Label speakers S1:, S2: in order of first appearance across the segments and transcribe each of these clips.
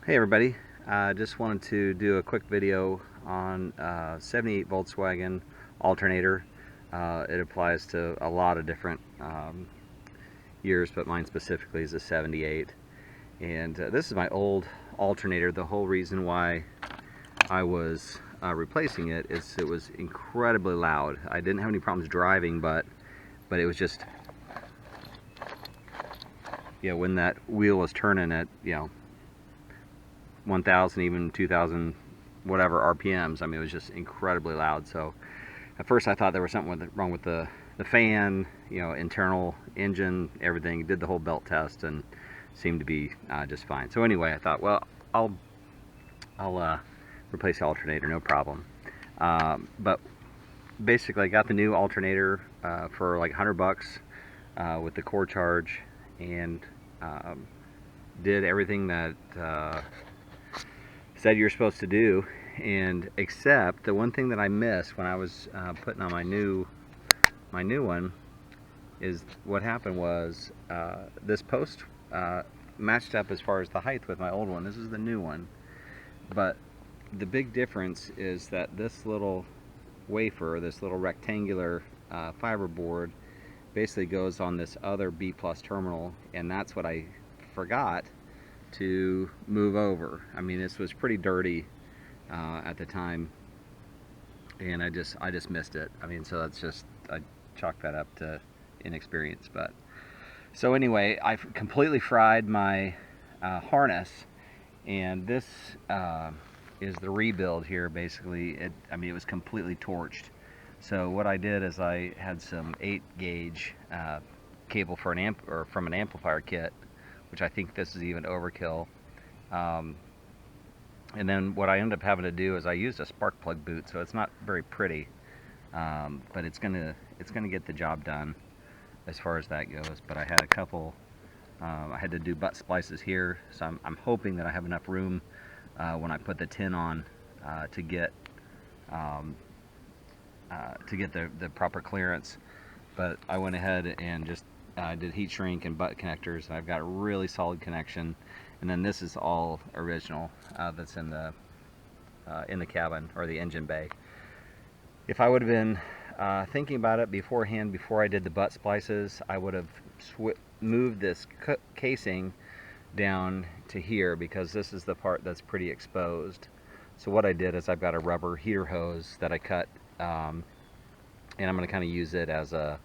S1: Hey everybody, just wanted to do a quick video on 78 Volkswagen alternator. It applies to a lot of different years, but mine specifically is a 78. And this is my old alternator. The whole reason why I was replacing it is it was incredibly loud. I didn't have any problems driving, but it was just, when that wheel was turning at 1,000, even 2,000, whatever RPMs. I mean, it was just incredibly loud. So at first I thought there was something wrong with the fan, internal engine, everything. Did the whole belt test and seemed to be just fine. So anyway, I thought, well, I'll replace the alternator, no problem. But basically, I got the new alternator for like $100 with the core charge, and did everything that said you're supposed to do, and except the one thing that I missed when I was putting on my new one is what happened was this post matched up as far as the height with my old one. This is the new one, but the big difference is that this little wafer, this little rectangular fiber board, basically goes on this other B plus terminal, and that's what I forgot to move over. I mean, this was pretty dirty at the time, and I just missed it. I mean, so that's just, I chalked that up to inexperience. But so anyway, I've completely fried my harness, and this is the rebuild here. Basically, I mean, it was completely torched. So what I did is I had some 8-gauge cable for from an amplifier kit, which I think this is even overkill. And then what I ended up having to do is I used a spark plug boot, so it's not very pretty, but it's gonna get the job done as far as that goes. But I had a couple. I had to do butt splices here, so I'm hoping that I have enough room when I put the tin on to get the proper clearance. But I went ahead and just did heat shrink and butt connectors, and I've got a really solid connection. And then this is all original that's in the cabin or the engine bay. If I would have been thinking about it beforehand, before I did the butt splices, I would have moved this casing down to here, because this is the part that's pretty exposed. So what I did is I've got a rubber heater hose that I cut, and I'm going to kind of use it as a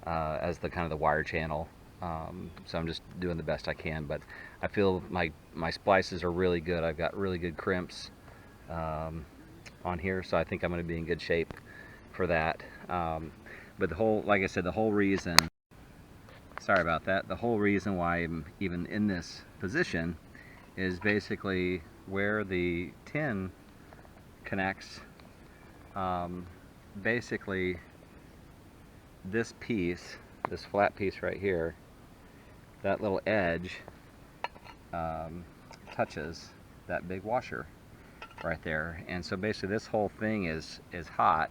S1: as the kind of the wire channel. So I'm just doing the best I can, but I feel my splices are really good. I've got really good crimps on here, so I think I'm going to be in good shape for that. But like I said, the whole reason, sorry about that, the whole reason why I'm even in this position is basically where the tin connects. Basically, this piece, this flat piece right here, that little edge touches that big washer right there. And so basically this whole thing is hot,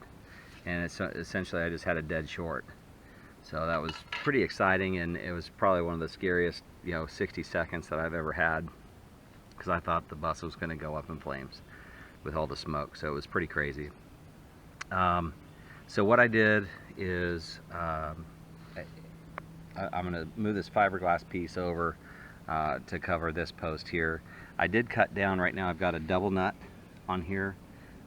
S1: and it's essentially, I just had a dead short. So that was pretty exciting, and it was probably one of the scariest 60 seconds that I've ever had, because I thought the bus was going to go up in flames with all the smoke. So it was pretty crazy. So what I did is I'm going to move this fiberglass piece over to cover this post here. I did cut down. Right now I've got a double nut on here.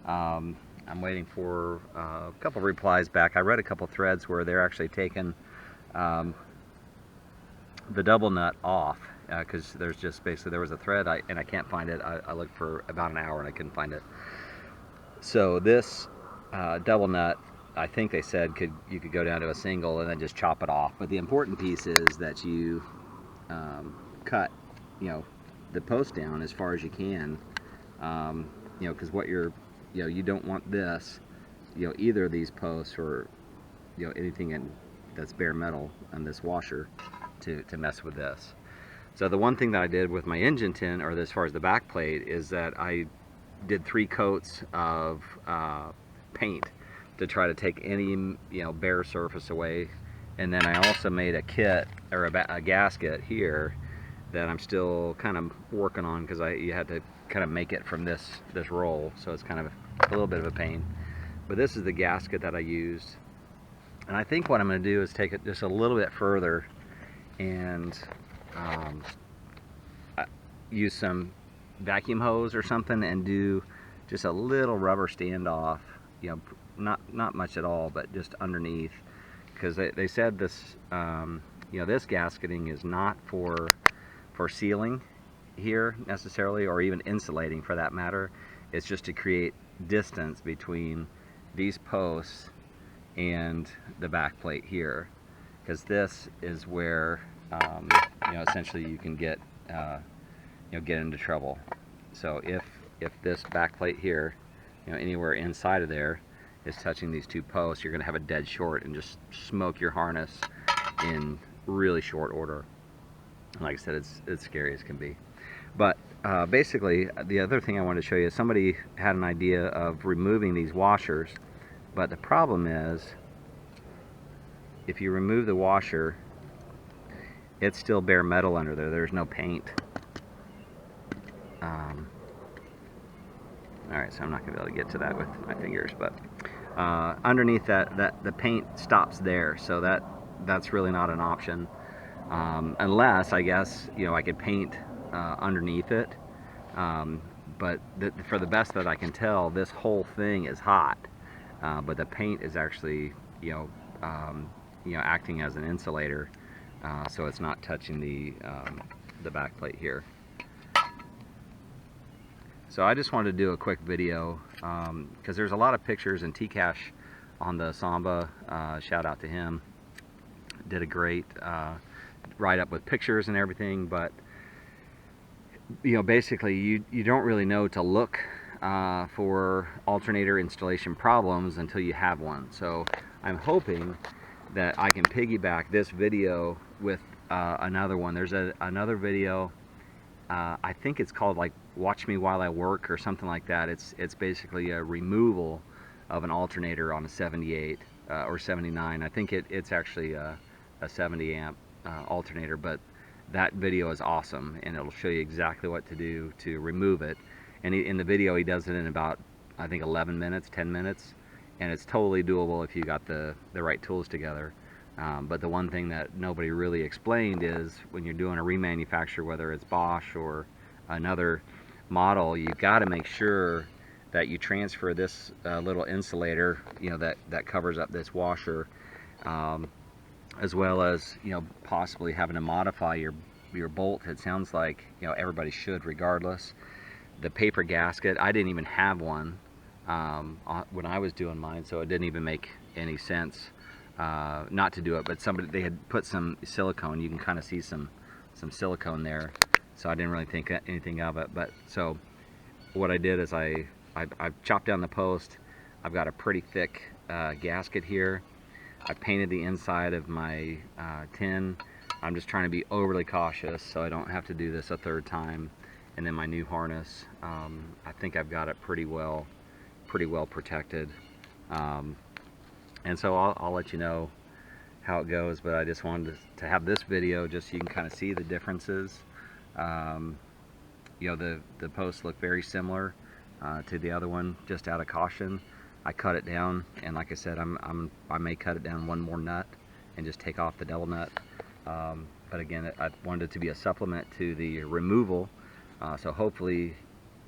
S1: I'm waiting for a couple replies back. I read a couple threads where they're actually taking the double nut off, because there's just basically, there was a thread and I can't find it. I looked for about an hour and I couldn't find it. So this double nut, I think they said you could go down to a single and then just chop it off. But the important piece is that you cut the post down as far as you can, because what you don't want this, either of these posts or anything that's bare metal on this washer to mess with this. So the one thing that I did with my engine tin, or as far as the back plate, is that I did 3 coats of paint to try to take any bare surface away. And then I also made a kit, or a gasket here, that I'm still kind of working on, because you had to kind of make it from this roll, so it's kind of a little bit of a pain. But this is the gasket that I used, and I think what I'm going to do is take it just a little bit further and use some vacuum hose or something and do just a little rubber standoff, you know, not much at all, but just underneath, because they said this, you know, this gasketing is not for sealing here necessarily, or even insulating for that matter. It's just to create distance between these posts and the back plate here, because this is where you know, essentially you can get you know, get into trouble. So if this back plate here, you know, anywhere inside of there is touching these two posts, you're going to have a dead short and just smoke your harness in really short order. Like I said, it's scary as can be. But basically, the other thing I wanted to show you is somebody had an idea of removing these washers, but the problem is if you remove the washer, it's still bare metal under there. There's no paint. Alright, so I'm not going to be able to get to that with my fingers, but underneath that the paint stops there, so that's really not an option, unless, I guess, you know, I could paint underneath it, but for the best that I can tell, this whole thing is hot, but the paint is actually, you know, acting as an insulator, so it's not touching the back plate here. So I just wanted to do a quick video, because there's a lot of pictures, and T-Cash on the Samba, shout out to him, did a great write-up with pictures and everything, but you know, basically you don't really know to look for alternator installation problems until you have one. So I'm hoping that I can piggyback this video with another one. There's another video, I think it's called like Watch Me While I Work or something like that. It's basically a removal of an alternator on a 78 or 79. I think it's actually a 70 amp alternator, but that video is awesome, and it'll show you exactly what to do to remove it. And in the video he does it in about, I think, 11 minutes, 10 minutes, and it's totally doable if you got the right tools together. But the one thing that nobody really explained is when you're doing a remanufacture, whether it's Bosch or another model, you've got to make sure that you transfer this little insulator, you know, that covers up this washer, as well as, you know, possibly having to modify your bolt. It sounds like, you know, everybody should regardless. The paper gasket, I didn't even have one when I was doing mine, so it didn't even make any sense not to do it. But they had put some silicone. You can kind of see some silicone there, so I didn't really think anything of it. But so what I did is I chopped down the post. I've got a pretty thick gasket here. I painted the inside of my tin. I'm just trying to be overly cautious so I don't have to do this a third time. And then my new harness, I think I've got it pretty well protected. And so I'll let you know how it goes, but I just wanted to have this video just so you can kind of see the differences. You know, the posts look very similar to the other one. Just out of caution, I cut it down, and like I said, I may cut it down one more nut and just take off the double nut. But again, I wanted it to be a supplement to the removal. So hopefully,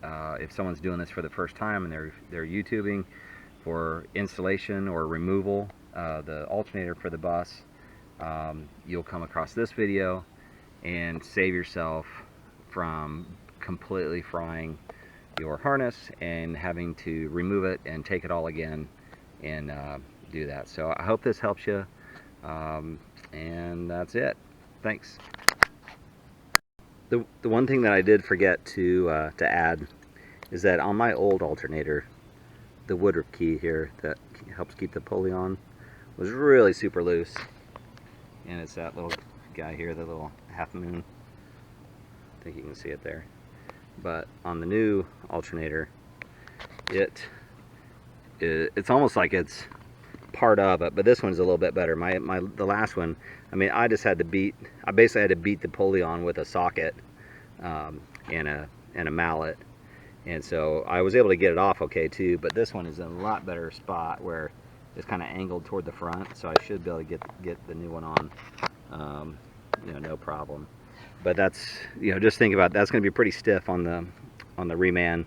S1: if someone's doing this for the first time and they're YouTubing for installation or removal, the alternator for the bus, you'll come across this video and save yourself from completely frying your harness and having to remove it and take it all again and do that. So I hope this helps you, and that's it. Thanks. The one thing that I did forget to add is that on my old alternator, the Woodruff key here that helps keep the pulley on was really super loose, and it's that little guy here, the little half moon. I think you can see it there. But on the new alternator, it's almost like it's part of it, but this one's a little bit better. The last one, I mean, I basically had to beat the pulley on with a socket and a mallet, and so I was able to get it off okay too. But this one is in a lot better spot where it's kind of angled toward the front, so I should be able to get the new one on, you know, no problem. But that's, you know, just think about it. That's going to be pretty stiff on the reman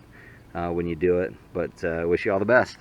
S1: when you do it. But wish you all the best.